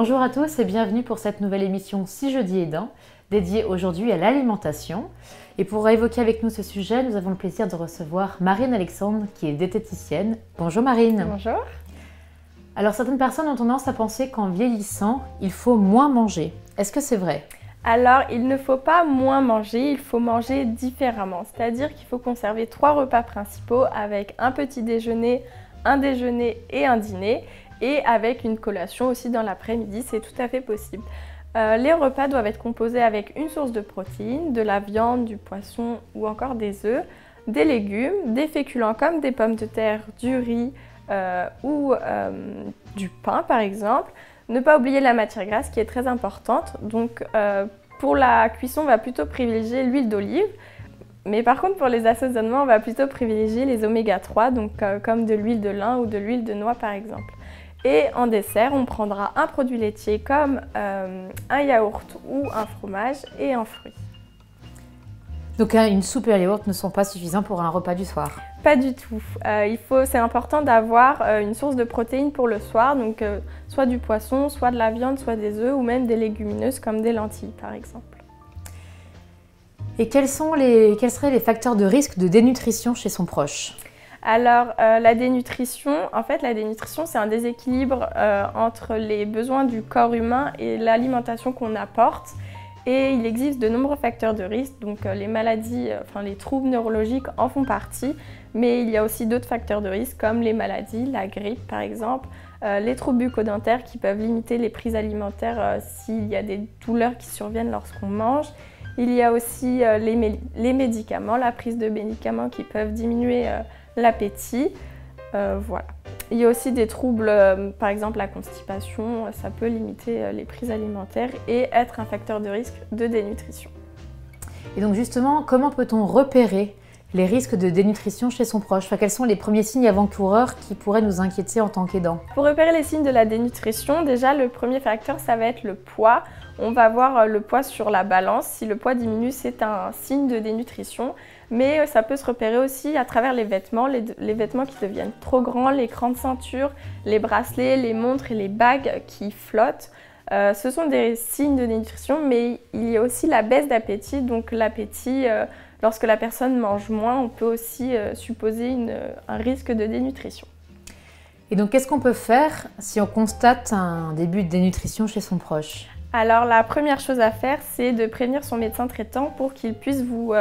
Bonjour à tous et bienvenue pour cette nouvelle émission Si jeudi est dans, dédiée aujourd'hui à l'alimentation. Et pour évoquer avec nous ce sujet, nous avons le plaisir de recevoir Marine Alexandre qui est diététicienne. Bonjour Marine. Bonjour. Alors certaines personnes ont tendance à penser qu'en vieillissant, il faut moins manger. Est-ce que c'est vrai ? Alors, il ne faut pas moins manger, il faut manger différemment. C'est-à-dire qu'il faut conserver 3 repas principaux avec un petit déjeuner, un déjeuner et un dîner. Et avec une collation aussi dans l'après-midi, c'est tout à fait possible. Les repas doivent être composés avec une source de protéines, de la viande, du poisson ou encore des œufs, des légumes, des féculents comme des pommes de terre, du riz ou du pain par exemple. Ne pas oublier la matière grasse qui est très importante. Donc pour la cuisson, on va plutôt privilégier l'huile d'olive. Mais par contre, pour les assaisonnements, on va plutôt privilégier les oméga 3, donc comme de l'huile de lin ou de l'huile de noix par exemple. Et en dessert, on prendra un produit laitier comme un yaourt ou un fromage et un fruit. Donc une soupe et un yaourt ne sont pas suffisants pour un repas du soir? Pas du tout. C'est important d'avoir une source de protéines pour le soir, donc soit du poisson, soit de la viande, soit des œufs ou même des légumineuses comme des lentilles par exemple. Et quels seraient les facteurs de risque de dénutrition chez son proche? Alors, la dénutrition, c'est un déséquilibre entre les besoins du corps humain et l'alimentation qu'on apporte. Et il existe de nombreux facteurs de risque, donc les maladies, les troubles neurologiques en font partie. Mais il y a aussi d'autres facteurs de risque comme les maladies, la grippe par exemple, les troubles bucco-dentaires qui peuvent limiter les prises alimentaires s'il y a des douleurs qui surviennent lorsqu'on mange. Il y a aussi les médicaments, la prise de médicaments qui peuvent diminuer l'appétit, voilà. Il y a aussi des troubles, par exemple la constipation, ça peut limiter les prises alimentaires et être un facteur de risque de dénutrition. Et donc justement, comment peut-on repérer les risques de dénutrition chez son proche? Quels sont les premiers signes avant-coureurs qui pourraient nous inquiéter en tant qu'aidants? Pour repérer les signes de la dénutrition, déjà le premier facteur, ça va être le poids. On va voir le poids sur la balance. Si le poids diminue, c'est un signe de dénutrition. Mais ça peut se repérer aussi à travers les vêtements, les vêtements qui deviennent trop grands, les grandes ceintures, les bracelets, les montres et les bagues qui flottent. Ce sont des signes de dénutrition, mais il y a aussi la baisse d'appétit. Donc l'appétit, lorsque la personne mange moins, on peut aussi supposer un risque de dénutrition. Et donc qu'est-ce qu'on peut faire si on constate un début de dénutrition chez son proche? Alors la première chose à faire, c'est de prévenir son médecin traitant pour qu'il puisse vous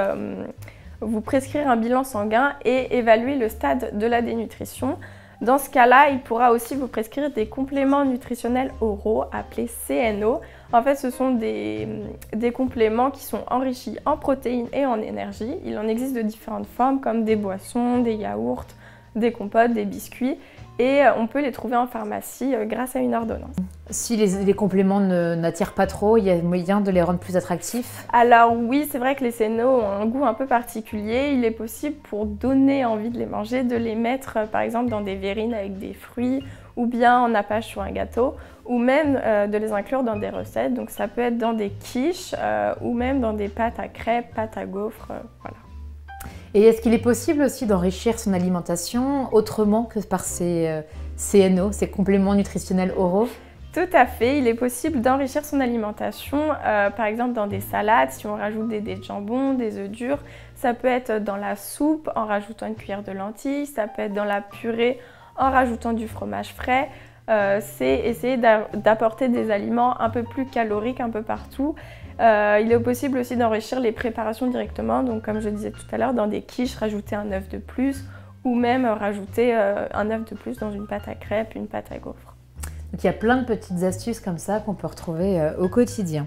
prescrire un bilan sanguin et évaluer le stade de la dénutrition. Dans ce cas-là, il pourra aussi vous prescrire des compléments nutritionnels oraux appelés CNO. En fait, ce sont des compléments qui sont enrichis en protéines et en énergie. Il en existe de différentes formes comme des boissons, des yaourts, des compotes, des biscuits. Et on peut les trouver en pharmacie grâce à une ordonnance. Si les compléments n'attirent pas trop, il y a moyen de les rendre plus attractifs? Alors oui, c'est vrai que les CNO ont un goût un peu particulier. Il est possible, pour donner envie de les manger, de les mettre par exemple dans des verrines avec des fruits ou bien en nappage sur un gâteau, ou même de les inclure dans des recettes. Donc ça peut être dans des quiches ou même dans des pâtes à crêpes, pâtes à gaufres, voilà. Et est-ce qu'il est possible aussi d'enrichir son alimentation autrement que par ces CNO, ces compléments nutritionnels oraux? Tout à fait, il est possible d'enrichir son alimentation, par exemple dans des salades, si on rajoute des dés de jambon, des œufs durs. Ça peut être dans la soupe en rajoutant une cuillère de lentilles, ça peut être dans la purée en rajoutant du fromage frais. C'est essayer d'apporter des aliments un peu plus caloriques un peu partout. Il est possible aussi d'enrichir les préparations directement, donc comme je disais tout à l'heure, dans des quiches, rajouter un œuf de plus ou même rajouter un œuf de plus dans une pâte à crêpes, une pâte à gaufres. Donc il y a plein de petites astuces comme ça qu'on peut retrouver au quotidien.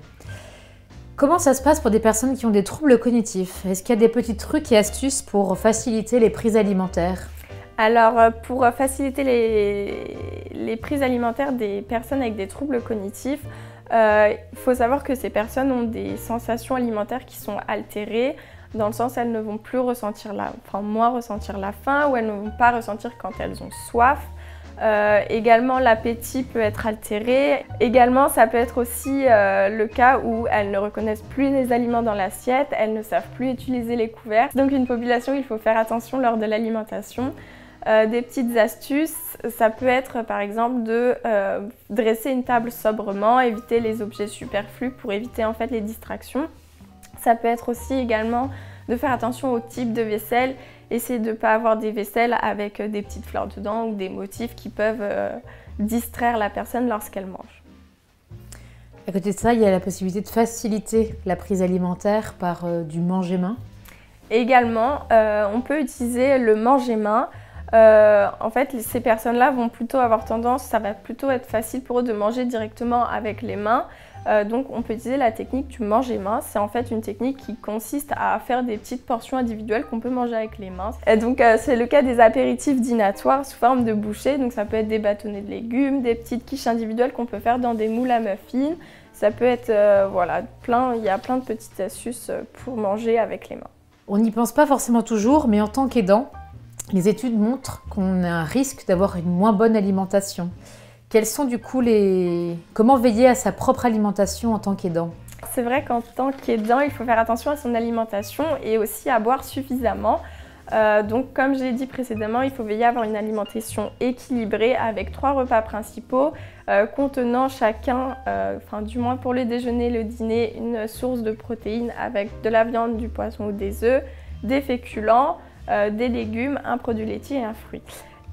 Comment ça se passe pour des personnes qui ont des troubles cognitifs? Est-ce qu'il y a des petits trucs et astuces pour faciliter les prises alimentaires? Alors, pour faciliter les prises alimentaires des personnes avec des troubles cognitifs, il faut savoir que ces personnes ont des sensations alimentaires qui sont altérées, dans le sens elles ne vont plus moins ressentir la faim ou elles ne vont pas ressentir quand elles ont soif. Également, l'appétit peut être altéré. Également, ça peut être aussi le cas où elles ne reconnaissent plus les aliments dans l'assiette, elles ne savent plus utiliser les couverts. Donc une population, il faut faire attention lors de l'alimentation. Des petites astuces, ça peut être par exemple de dresser une table sobrement, éviter les objets superflus pour éviter en fait les distractions. Ça peut être aussi également de faire attention au type de vaisselle, essayer de ne pas avoir des vaisselles avec des petites fleurs dedans ou des motifs qui peuvent distraire la personne lorsqu'elle mange. À côté de ça, il y a la possibilité de faciliter la prise alimentaire par du manger-main. Également, on peut utiliser le manger-main. En fait, ces personnes-là vont plutôt avoir tendance, ça va plutôt être facile pour eux de manger directement avec les mains. Donc on peut utiliser la technique du manger-main. C'est en fait une technique qui consiste à faire des petites portions individuelles qu'on peut manger avec les mains. Et donc c'est le cas des apéritifs dînatoires sous forme de bouchées. Donc ça peut être des bâtonnets de légumes, des petites quiches individuelles qu'on peut faire dans des moules à muffins. Ça peut être, voilà, il y a plein de petites astuces pour manger avec les mains. On n'y pense pas forcément toujours, mais en tant qu'aidant, les études montrent qu'on a un risque d'avoir une moins bonne alimentation. Quels sont du coup Comment veiller à sa propre alimentation en tant qu'aidant? C'est vrai qu'en tant qu'aidant, il faut faire attention à son alimentation et aussi à boire suffisamment. Donc comme je l'ai dit précédemment, il faut veiller à avoir une alimentation équilibrée avec 3 repas principaux contenant chacun, du moins pour le déjeuner, le dîner, une source de protéines avec de la viande, du poisson ou des œufs, des féculents, des légumes, un produit laitier et un fruit.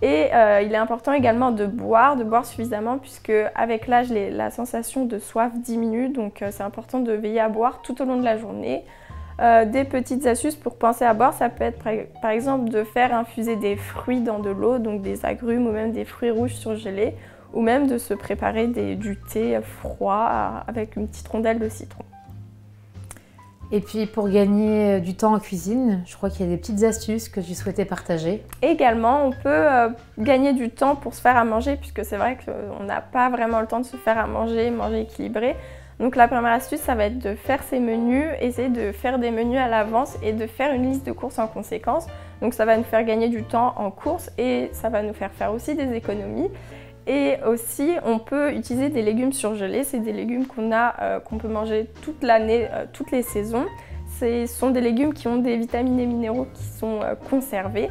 Et il est important également de boire suffisamment puisque avec l'âge, la sensation de soif diminue. Donc c'est important de veiller à boire tout au long de la journée. Des petites astuces pour penser à boire, ça peut être par exemple de faire infuser des fruits dans de l'eau, donc des agrumes ou même des fruits rouges surgelés, ou même de se préparer du thé froid avec une petite rondelle de citron. Et puis pour gagner du temps en cuisine, je crois qu'il y a des petites astuces que tu souhaitais partager. Également, on peut gagner du temps pour se faire à manger puisque c'est vrai qu'on n'a pas vraiment le temps de se faire à manger équilibré. Donc la première astuce, ça va être de faire ses menus, essayer de faire des menus à l'avance et de faire une liste de courses en conséquence. Donc ça va nous faire gagner du temps en course et ça va nous faire faire aussi des économies. Et aussi, on peut utiliser des légumes surgelés. C'est des légumes qu'on peut manger toute l'année, toutes les saisons. Ce sont des légumes qui ont des vitamines et minéraux qui sont conservés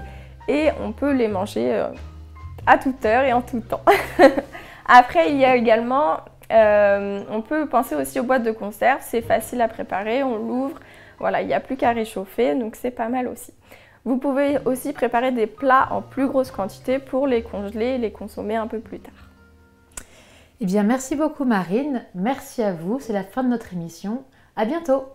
et on peut les manger à toute heure et en tout temps. Après, il y a également, on peut penser aussi aux boîtes de conserve. C'est facile à préparer, on l'ouvre, voilà, il n'y a plus qu'à réchauffer, donc c'est pas mal aussi. Vous pouvez aussi préparer des plats en plus grosse quantité pour les congeler et les consommer un peu plus tard. Eh bien, merci beaucoup Marine, merci à vous, c'est la fin de notre émission. À bientôt!